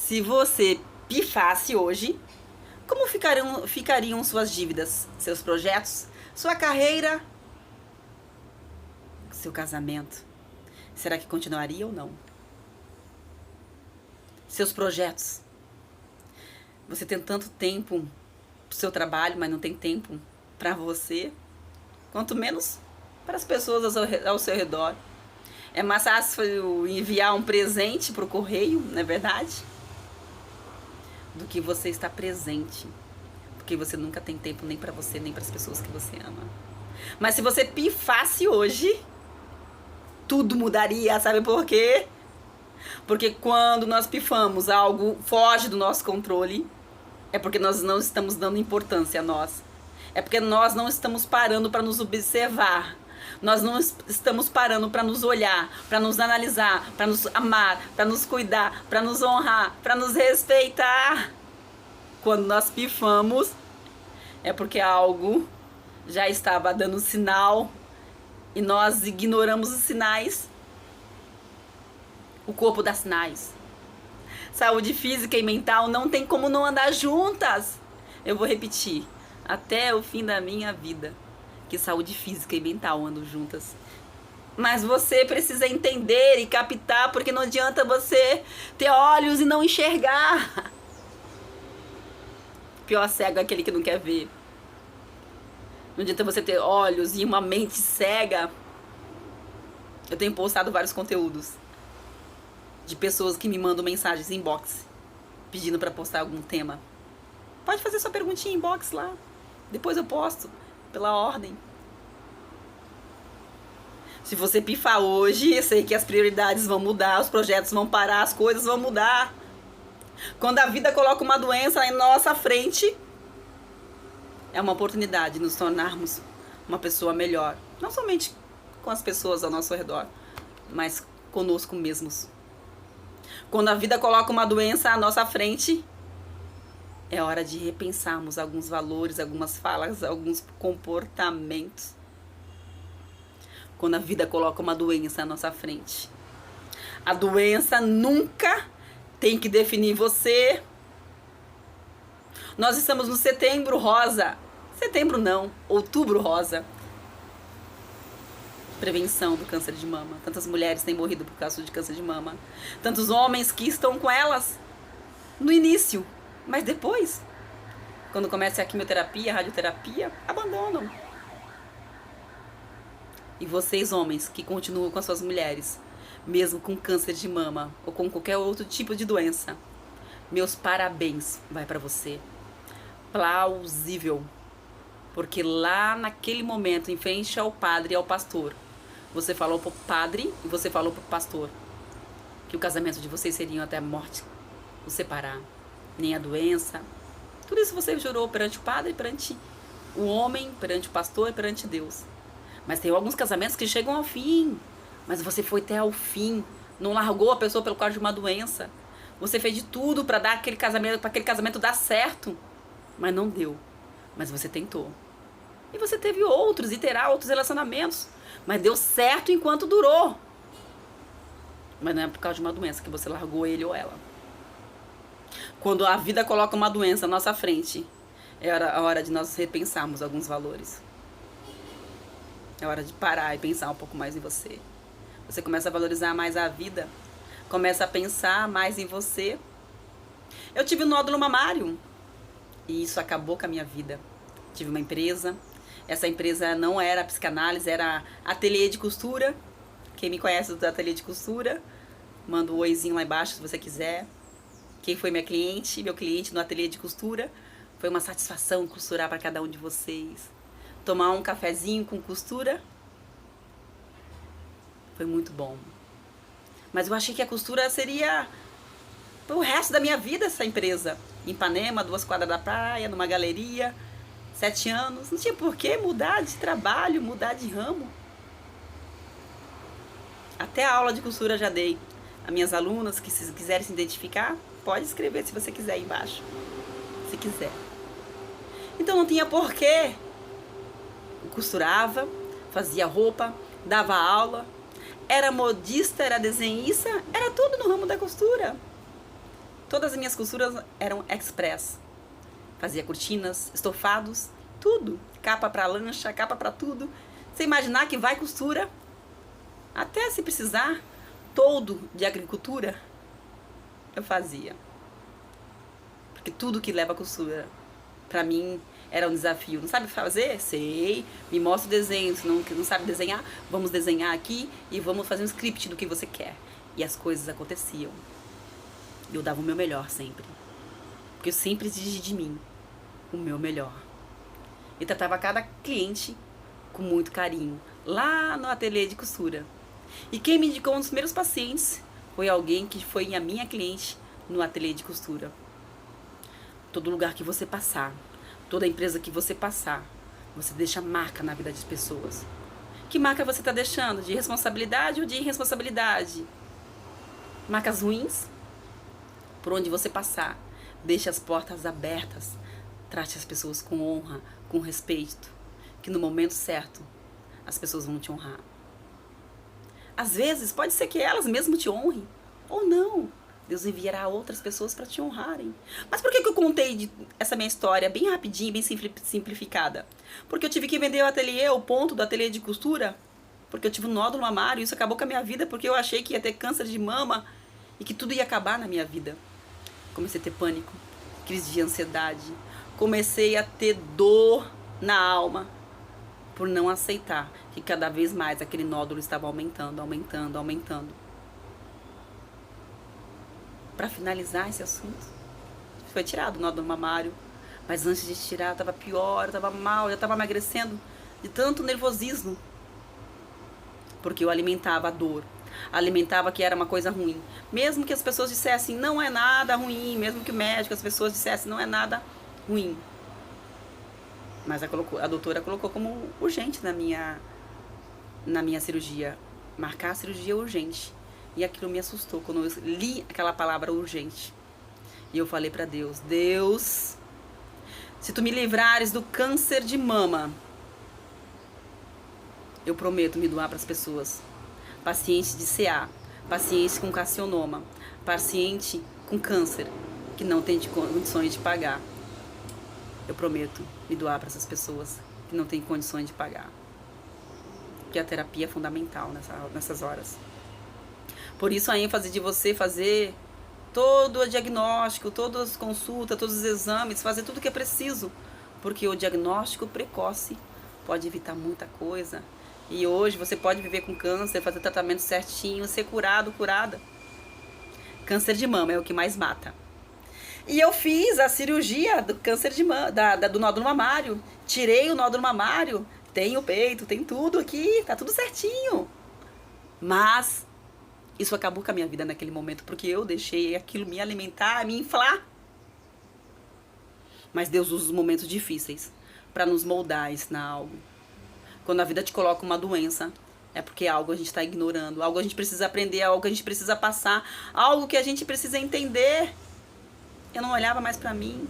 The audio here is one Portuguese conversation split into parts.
Se você pifasse hoje, como ficariam suas dívidas, seus projetos, sua carreira, seu casamento? Será que continuaria ou não? Seus projetos. Você tem tanto tempo pro seu trabalho, mas não tem tempo para você, quanto menos para as pessoas ao seu redor. É mais fácil enviar um presente pro correio, não é verdade? Do que você estar presente. Porque você nunca tem tempo nem para você, nem para as pessoas que você ama. Mas se você pifasse hoje, tudo mudaria, sabe por quê? Porque quando nós pifamos, algo foge do nosso controle, é porque nós não estamos dando importância a nós. É porque nós não estamos parando para nos observar. Nós não estamos parando para nos olhar, para nos analisar, para nos amar, para nos cuidar, para nos honrar, para nos respeitar. Quando nós pifamos, é porque algo já estava dando sinal e nós ignoramos os sinais. O corpo dá sinais. Saúde física e mental não tem como não andar juntas. Eu vou repetir, até o fim da minha vida, que saúde física e mental andam juntas. Mas você precisa entender e captar, porque não adianta você ter olhos e não enxergar. Pior cego é aquele que não quer ver. Não adianta você ter olhos e uma mente cega. Eu tenho postado vários conteúdos de pessoas que me mandam mensagens em inbox pedindo para postar algum tema. Pode fazer sua perguntinha em inbox lá. Depois eu posto pela ordem. Se você pifar hoje, eu sei que as prioridades vão mudar, os projetos vão parar, as coisas vão mudar. Quando a vida coloca uma doença em nossa frente, é uma oportunidade de nos tornarmos uma pessoa melhor. Não somente com as pessoas ao nosso redor, mas conosco mesmos. Quando a vida coloca uma doença à nossa frente, é hora de repensarmos alguns valores, algumas falas, alguns comportamentos. Quando a vida coloca uma doença à nossa frente, a doença nunca tem que definir você. Nós estamos no Setembro Rosa. Setembro não, Outubro Rosa. Prevenção do câncer de mama. Tantas mulheres têm morrido por causa de câncer de mama. Tantos homens que estão com elas no início, mas depois, quando começa a quimioterapia, a radioterapia, abandonam. E vocês, homens, que continuam com as suas mulheres, mesmo com câncer de mama ou com qualquer outro tipo de doença, meus parabéns vai para você. Plausível. Porque lá naquele momento, em frente ao padre e ao pastor, você falou pro padre e você falou pro pastor que o casamento de vocês seria até a morte os separar. Nem a doença. Tudo isso você jurou perante o padre, perante o homem, perante o pastor, perante Deus. Mas tem alguns casamentos que chegam ao fim. Mas você foi até ao fim. Não largou a pessoa pelo causa de uma doença. Você fez de tudo para dar aquele casamento, para aquele casamento dar certo. Mas não deu. Mas você tentou. E você teve outros e terá outros relacionamentos. Mas deu certo enquanto durou. Mas não é por causa de uma doença que você largou ele ou ela. Quando a vida coloca uma doença à nossa frente, é a hora de nós repensarmos alguns valores. É hora de parar e pensar um pouco mais em você. Você começa a valorizar mais a vida. Começa a pensar mais em você. Eu tive um nódulo mamário. E isso acabou com a minha vida. Tive uma empresa. Essa empresa não era psicanálise, era ateliê de costura. Quem me conhece do ateliê de costura, manda um oizinho lá embaixo se você quiser. Quem foi minha cliente, meu cliente no ateliê de costura, foi uma satisfação costurar para cada um de vocês. Tomar um cafezinho com costura foi muito bom. Mas eu achei que a costura seria o resto da minha vida, essa empresa. Em Ipanema, 2 quadras da praia, numa galeria, 7 anos. Não tinha por que mudar de trabalho, mudar de ramo. Até a aula de costura já dei. As minhas alunas, que se quiserem se identificar, pode escrever se você quiser aí embaixo. Se quiser. Então não tinha porquê. Eu costurava, fazia roupa, dava aula, era modista, era desenhista, era tudo no ramo da costura. Todas as minhas costuras eram express. Fazia cortinas, estofados, tudo. Capa para lancha, capa para tudo. Você imaginar que vai costura, até se precisar, todo de agricultura, eu fazia. Porque tudo que leva a costura, pra mim, era um desafio. Não sabe fazer? Sei. Me mostra o desenho. Se não sabe desenhar, vamos desenhar aqui e vamos fazer um script do que você quer. E as coisas aconteciam. E eu dava o meu melhor sempre. Porque eu sempre exigi de mim o meu melhor. E tratava cada cliente com muito carinho. Lá no ateliê de costura. E quem me indicou um dos primeiros pacientes foi alguém que foi a minha cliente no ateliê de costura. Todo lugar que você passar, toda empresa que você passar, você deixa marca na vida das pessoas. Que marca você está deixando? De responsabilidade ou de irresponsabilidade? Marcas ruins? Por onde você passar, deixe as portas abertas. Trate as pessoas com honra, com respeito. Que no momento certo, as pessoas vão te honrar. Às vezes, pode ser que elas mesmo te honrem. Ou não. Deus enviará outras pessoas para te honrarem. Mas por que eu contei essa minha história bem rapidinho, bem simplificada? Porque eu tive que vender o ateliê, o ponto do ateliê de costura. Porque eu tive um nódulo mamário. Isso acabou com a minha vida porque eu achei que ia ter câncer de mama e que tudo ia acabar na minha vida. Comecei a ter pânico, crise de ansiedade. Comecei a ter dor na alma por não aceitar que cada vez mais aquele nódulo estava aumentando. Para finalizar esse assunto, foi tirado o nódulo mamário, mas antes de tirar estava pior, estava mal, já estava emagrecendo de tanto nervosismo, porque eu alimentava a dor, alimentava que era uma coisa ruim, mesmo que as pessoas dissessem não é nada ruim, mesmo que o médico, as pessoas dissessem não é nada ruim, mas a doutora colocou como urgente na minha cirurgia, marcar a cirurgia urgente. E aquilo me assustou quando eu li aquela palavra urgente. E eu falei para Deus, Deus, se tu me livrares do câncer de mama, eu prometo me doar para as pessoas. Pacientes de CA, pacientes com carcinoma, paciente com câncer, que não tem condições de pagar. Eu prometo me doar para essas pessoas que não têm condições de pagar. Porque a terapia é fundamental nessas horas. Por isso a ênfase de você fazer todo o diagnóstico, todas as consultas, todos os exames, fazer tudo o que é preciso. Porque o diagnóstico precoce pode evitar muita coisa. E hoje você pode viver com câncer, fazer tratamento certinho, ser curado, curada. Câncer de mama é o que mais mata. E eu fiz a cirurgia do câncer de mama, do nódulo mamário. Tirei o nódulo mamário, tem o peito, tem tudo aqui, tá tudo certinho. Mas isso acabou com a minha vida naquele momento, porque eu deixei aquilo me alimentar, me inflar. Mas Deus usa os momentos difíceis para nos moldar, ensinar algo. Quando a vida te coloca uma doença, é porque algo a gente está ignorando, algo a gente precisa aprender, algo que a gente precisa passar, algo que a gente precisa entender. Eu não olhava mais para mim,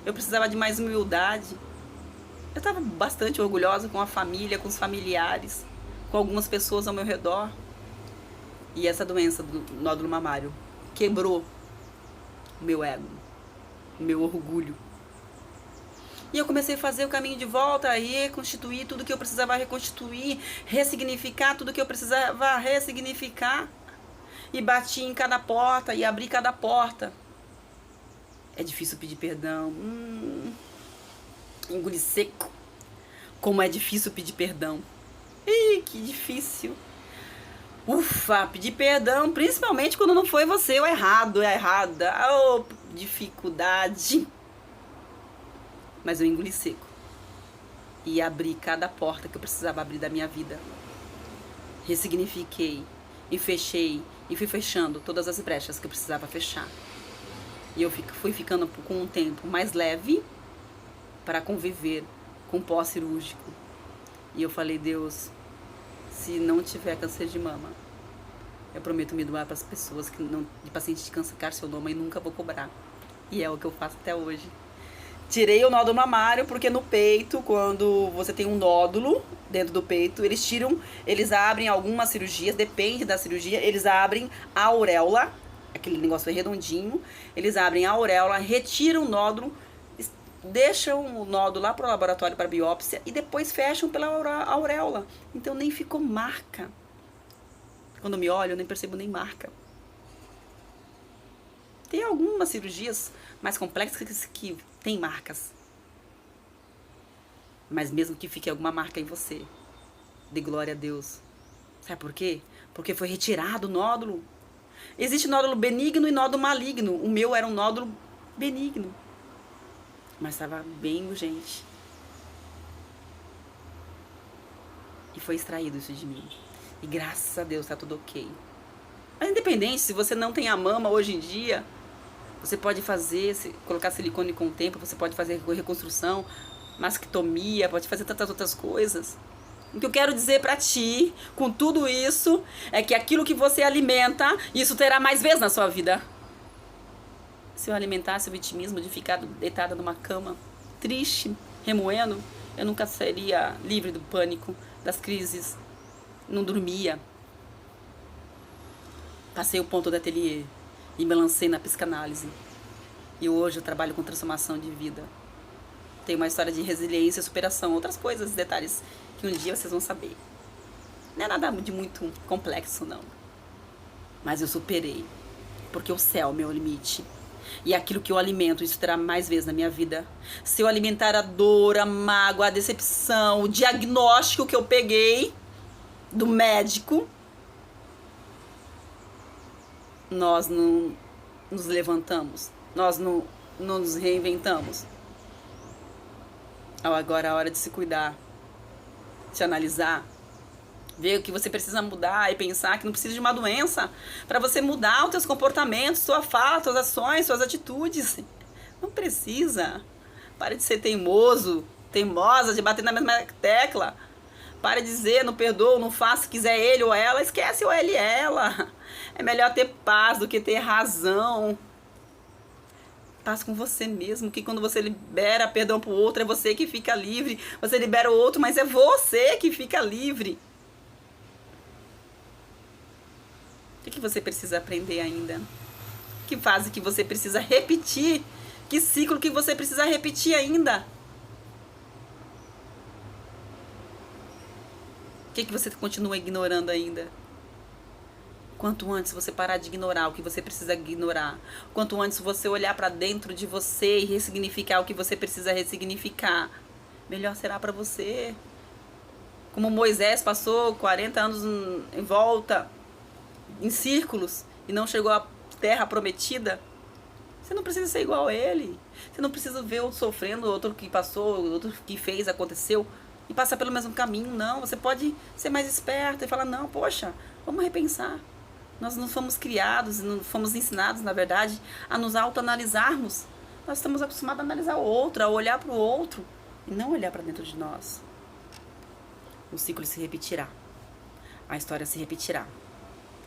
eu precisava de mais humildade. Eu estava bastante orgulhosa com a família, com os familiares, com algumas pessoas ao meu redor. E essa doença do nódulo mamário quebrou o meu ego, o meu orgulho. E eu comecei a fazer o caminho de volta, reconstituir tudo que eu precisava reconstituir, ressignificar tudo que eu precisava ressignificar. E bati em cada porta e abri cada porta. É difícil pedir perdão. Engoli seco. Como é difícil pedir perdão. Ih, que difícil. Ufa, pedir perdão, principalmente quando não foi você o errado, a errada. Oh, dificuldade. Mas eu engoli seco. E abri cada porta que eu precisava abrir da minha vida. Ressignifiquei. E fechei. E fui fechando todas as brechas que eu precisava fechar. E eu fui ficando com um tempo mais leve para conviver com o pós-cirúrgico. E eu falei, Deus, se não tiver câncer de mama, eu prometo me doar para as pessoas que não, de pacientes de câncer carcinoma, e nunca vou cobrar. E é o que eu faço até hoje. Tirei o nódulo mamário porque no peito, quando você tem um nódulo dentro do peito, eles abrem algumas cirurgias, depende da cirurgia, eles abrem a auréola, aquele negócio redondinho, eles abrem a auréola, retiram o nódulo, deixam o nódulo lá para o laboratório para biópsia e depois fecham pela auréola. Então nem ficou marca. Quando eu me olho, eu nem percebo nem marca. Tem algumas cirurgias mais complexas que tem marcas. Mas mesmo que fique alguma marca em você, dê glória a Deus. Sabe por quê? Porque foi retirado o nódulo. Existe nódulo benigno e nódulo maligno. O meu era um nódulo benigno. Mas estava bem urgente. E foi extraído isso de mim. E graças a Deus está tudo ok. Mas independente, se você não tem a mama hoje em dia, você pode fazer, colocar silicone com o tempo, você pode fazer reconstrução, mastectomia, pode fazer tantas outras coisas. O que eu quero dizer pra ti, com tudo isso, é que aquilo que você alimenta, isso terá mais vezes na sua vida. Se eu alimentasse o vitimismo de ficar deitada numa cama, triste, remoendo, eu nunca seria livre do pânico, das crises, não dormia. Passei o ponto do ateliê e me lancei na psicanálise. E hoje eu trabalho com transformação de vida. Tem uma história de resiliência, superação, outras coisas, detalhes que um dia vocês vão saber. Não é nada de muito complexo, não. Mas eu superei, porque o céu é o meu limite. E aquilo que eu alimento, isso terá mais vezes na minha vida. Se eu alimentar a dor, a mágoa, a decepção, o diagnóstico que eu peguei do médico, nós não nos levantamos, nós não nos reinventamos. Agora é a hora de se cuidar, se analisar, ver o que você precisa mudar e pensar que não precisa de uma doença para você mudar os seus comportamentos, sua fala, suas ações, suas atitudes. Não precisa. Pare de ser teimoso, teimosa, de bater na mesma tecla. Pare de dizer, não perdoa, não faça, se quiser ele ou ela, esquece o ele e ela. É melhor ter paz do que ter razão. Paz com você mesmo, que quando você libera perdão pro outro, é você que fica livre. Você libera o outro, mas é você que fica livre. O que você precisa aprender ainda? Que fase que você precisa repetir? Que ciclo que você precisa repetir ainda? O que você continua ignorando ainda? Quanto antes você parar de ignorar o que você precisa ignorar, quanto antes você olhar para dentro de você e ressignificar o que você precisa ressignificar, melhor será para você. Como Moisés passou 40 anos em volta, em círculos, e não chegou à terra prometida, você não precisa ser igual a ele. Você não precisa ver outro sofrendo, outro que passou, outro que fez, aconteceu, e passar pelo mesmo caminho, não. Você pode ser mais esperto e falar, não, poxa, vamos repensar. Nós não fomos criados, não fomos ensinados, na verdade, a nos autoanalisarmos. Nós estamos acostumados a analisar o outro, a olhar para o outro, e não olhar para dentro de nós. O ciclo se repetirá. A história se repetirá.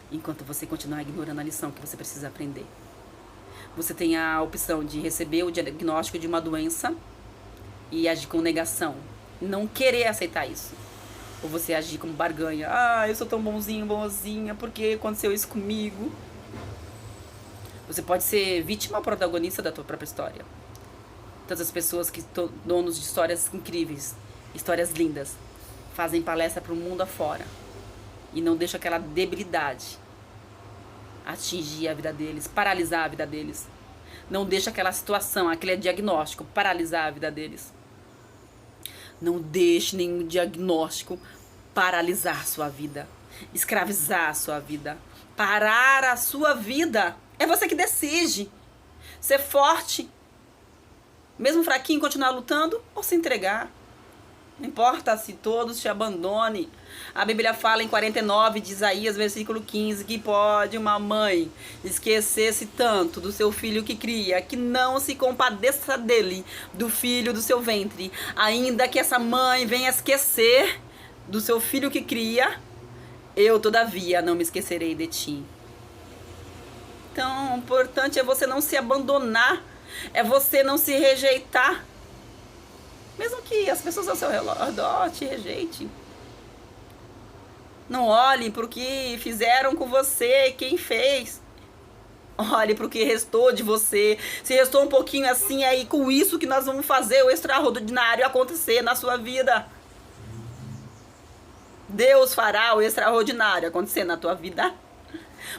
Enquanto você continuar ignorando a lição que você precisa aprender. Você tem a opção de receber o diagnóstico de uma doença e agir com negação. Não querer aceitar isso. Ou você agir como barganha. Ah, eu sou tão bonzinho, bonzinha, por que aconteceu isso comigo? Você pode ser vítima ou protagonista da tua própria história. Tantas pessoas que donos de histórias incríveis, histórias lindas, fazem palestra para o mundo afora e não deixam aquela debilidade atingir a vida deles, paralisar a vida deles. Não deixa aquela situação, aquele diagnóstico paralisar a vida deles. Não deixe nenhum diagnóstico paralisar sua vida, escravizar a sua vida, parar a sua vida. É você que decide ser forte, mesmo fraquinho, continuar lutando ou se entregar. Não importa se todos te abandonem. A Bíblia fala em 49 de Isaías, versículo 15, que pode uma mãe esquecer-se tanto do seu filho que cria, que não se compadeça dele, do filho do seu ventre. Ainda que essa mãe venha esquecer do seu filho que cria, eu, todavia, não me esquecerei de ti. Então, o importante é você não se abandonar, é você não se rejeitar. Mesmo que as pessoas ao seu redor te rejeitem. Não olhem para o que fizeram com você, quem fez. Olhe para o que restou de você. Se restou um pouquinho assim, aí com isso que nós vamos fazer o extraordinário acontecer na sua vida. Deus fará o extraordinário acontecer na tua vida.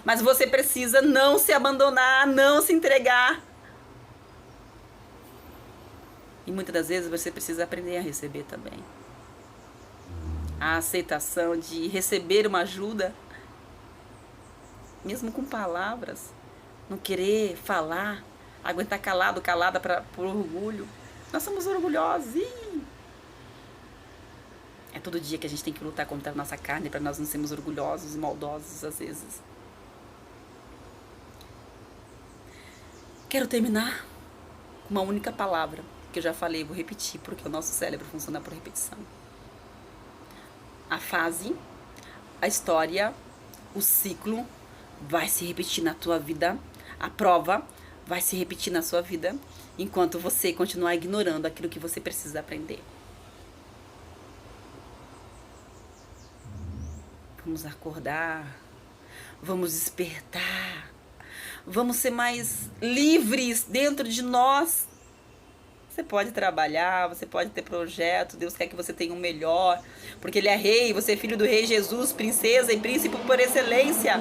Mas você precisa não se abandonar, não se entregar. E muitas das vezes você precisa aprender a receber também. A aceitação de receber uma ajuda, mesmo com palavras. Não querer falar, aguentar calado, calada por orgulho. Nós somos orgulhosos. É todo dia que a gente tem que lutar contra a nossa carne para nós não sermos orgulhosos e maldosos às vezes. Quero terminar com uma única palavra, que eu já falei, vou repetir, porque o nosso cérebro funciona por repetição. A fase, a história, o ciclo vai se repetir na tua vida, a prova vai se repetir na sua vida, enquanto você continuar ignorando aquilo que você precisa aprender. Vamos acordar, vamos despertar, vamos ser mais livres dentro de nós. Você pode trabalhar, você pode ter projeto, Deus quer que você tenha o melhor, porque Ele é rei, você é filho do rei Jesus, princesa e príncipe por excelência.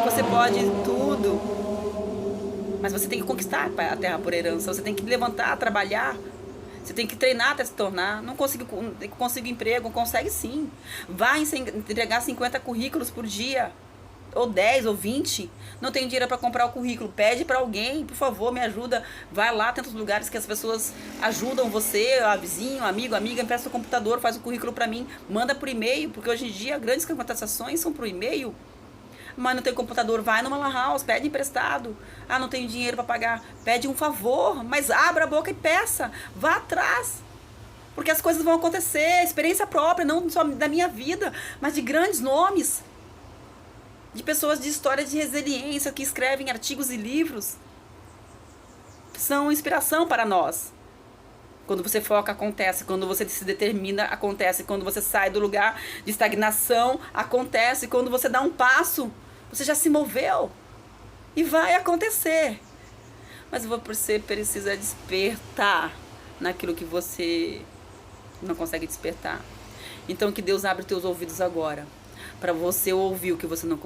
Você pode tudo, mas você tem que conquistar a terra por herança, você tem que levantar, trabalhar, você tem que treinar até se tornar. Não consigo emprego, consegue sim. Vai entregar 50 currículos por dia, ou 10, ou 20, não tem dinheiro para comprar o currículo, pede para alguém, por favor, me ajuda, vai lá, tenta os lugares que as pessoas ajudam você, a vizinho, amigo, amiga, empresta o computador, faz o currículo para mim, manda por e-mail, porque hoje em dia grandes contratações são por e-mail. Mas não tem computador, vai numa lan house, pede emprestado. Ah, não tenho dinheiro para pagar, pede um favor, mas abra a boca e peça, vá atrás. Porque as coisas vão acontecer, experiência própria, não só da minha vida, mas de grandes nomes. De pessoas de história de resiliência que escrevem artigos e livros. São inspiração para nós. Quando você foca, acontece. Quando você se determina, acontece. Quando você sai do lugar de estagnação, acontece. Quando você dá um passo, você já se moveu. E vai acontecer. Mas você precisa despertar naquilo que você não consegue despertar. Então que Deus abra os teus ouvidos agora, para você ouvir o que você não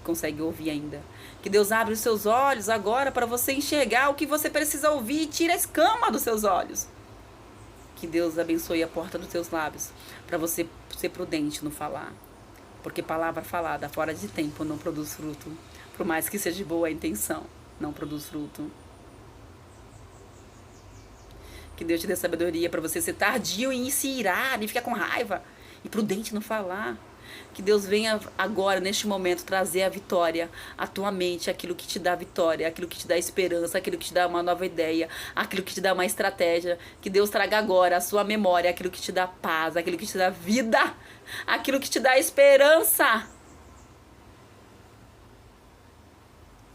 consegue ouvir ainda. Que Deus abra os seus olhos agora para você enxergar o que você precisa ouvir e tira a escama dos seus olhos. Que Deus abençoe a porta dos seus lábios para você ser prudente no falar. Porque palavra falada fora de tempo não produz fruto. Por mais que seja boa a intenção, não produz fruto. Que Deus te dê sabedoria para você ser tardio em se irar e ficar com raiva. E prudente no falar. Que Deus venha agora, neste momento, trazer a vitória à tua mente, aquilo que te dá vitória, aquilo que te dá esperança, aquilo que te dá uma nova ideia, aquilo que te dá uma estratégia. Que Deus traga agora a sua memória, aquilo que te dá paz, aquilo que te dá vida, aquilo que te dá esperança.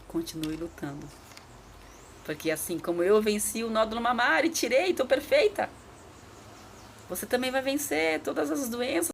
Continue lutando. Porque assim como eu venci o nódulo mamário e tirei, estou perfeita, você também vai vencer todas as doenças.